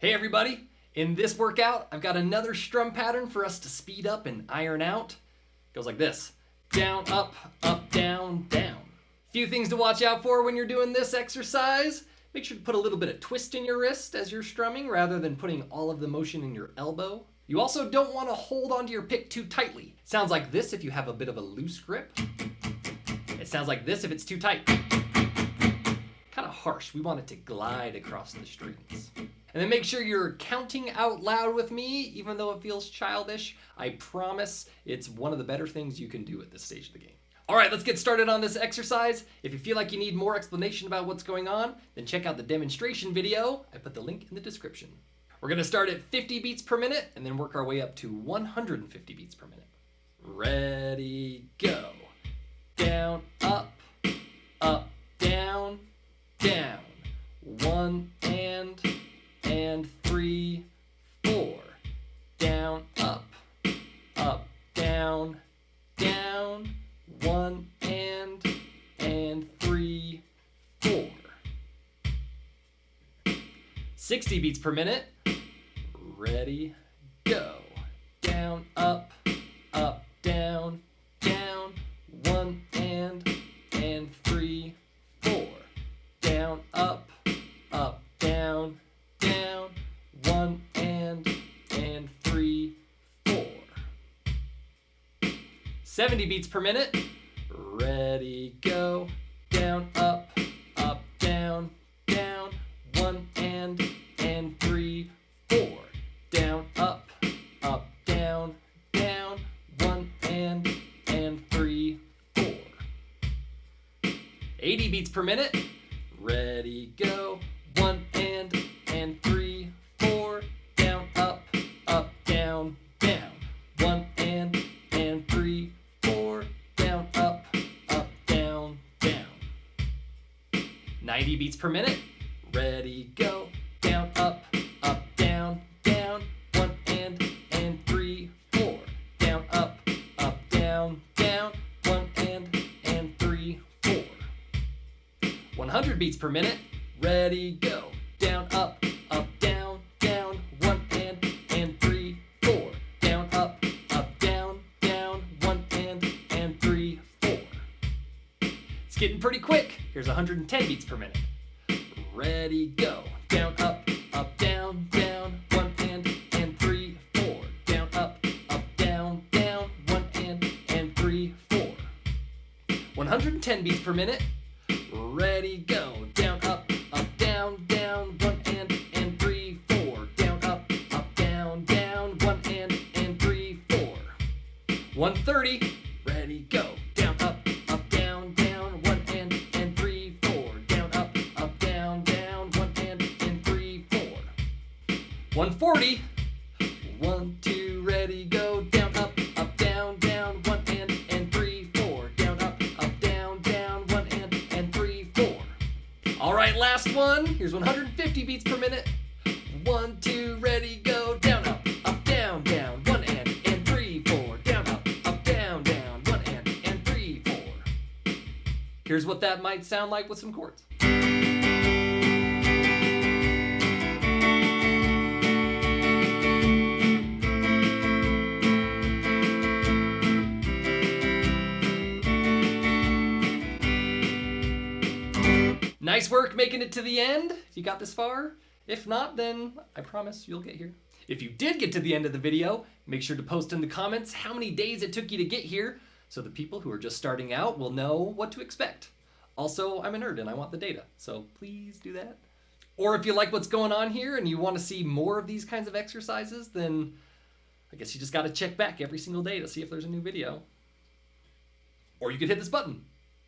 Hey everybody! In this workout, I've got another strum pattern for us to speed up and iron out. It goes like this. Down, up, down, down. Few things to watch out for when you're doing this exercise. Make sure to put a little bit of twist in your wrist as you're strumming rather than putting all of the motion in your elbow. You also don't want to hold onto your pick too tightly. It sounds like this if you have a bit of a loose grip. It sounds like this if it's too tight. Kind of harsh. We want it to glide across the strings. And then make sure you're counting out loud with me, even though it feels childish. I promise it's one of the better things you can do at this stage of the game. All right, let's get started on this exercise. If you feel like you need more explanation about what's going on, then check out the demonstration video. I put the link in the description. We're gonna start at 50 beats per minute and then work our way up to 150 beats per minute. Ready, go. Down, up, down, down. 1 and 3, 4. Down, up, down, down. 1 and 3, 4. 60 beats per minute. Ready, go. Down, up, down, down. 1 and 3, 4. Down, up, down, down. 1 and 3, 4. 70 beats per minute. Ready, go. Down, up, down, down. 1 and 3, 4. Down, up, down, down. 1 and 3, 4. 80 beats per minute. Ready, go. 1 and 3, 4. Down, up, down, down. 1 and 3, 4. Down, up, down, down. 90 beats per minute. Ready, go. Down, up, down, down. 1 and 3, 4. Down, up, down, down. 1 and 3, 4. 100 beats per minute. Ready, go. Down, up, down, down. 1 and 3, 4. Down, up, down, down. 1 and 3, 4. It's getting pretty quick. Here's 110 beats per minute. Ready, go. Down, up, down, down. 1 and 3, 4. Down, up, down, down. 1 and 3, 4. 110 beats per minute. Ready, go. Down, up, down, down. 1 and 3, 4. Down, up, down, down. 1 and 3, 4. 130. Ready, go. Down, up, down, down. 1 and 3, 4. Down, up, down, down. 1 and 3, 4. 140. 1, 2, ready, go. Down, up, down, down. 1 and 3, 4. Down, up, down, down. 1 and 3, 4. All right, last one. Here's 150 beats per minute. 1, 2, ready, go. Down, up, down, down. 1 and 3, 4. Down, up, down, down. 1 and 3, 4. Here's what that might sound like with some chords. Nice work making it to the end, if you got this far. If not, then I promise you'll get here. If you did get to the end of the video, make sure to post in the comments how many days it took you to get here, so the people who are just starting out will know what to expect. Also, I'm a nerd and I want the data, so please do that. Or if you like what's going on here and you want to see more of these kinds of exercises, then I guess you just got to check back every single day to see if there's a new video. Or you could hit this button.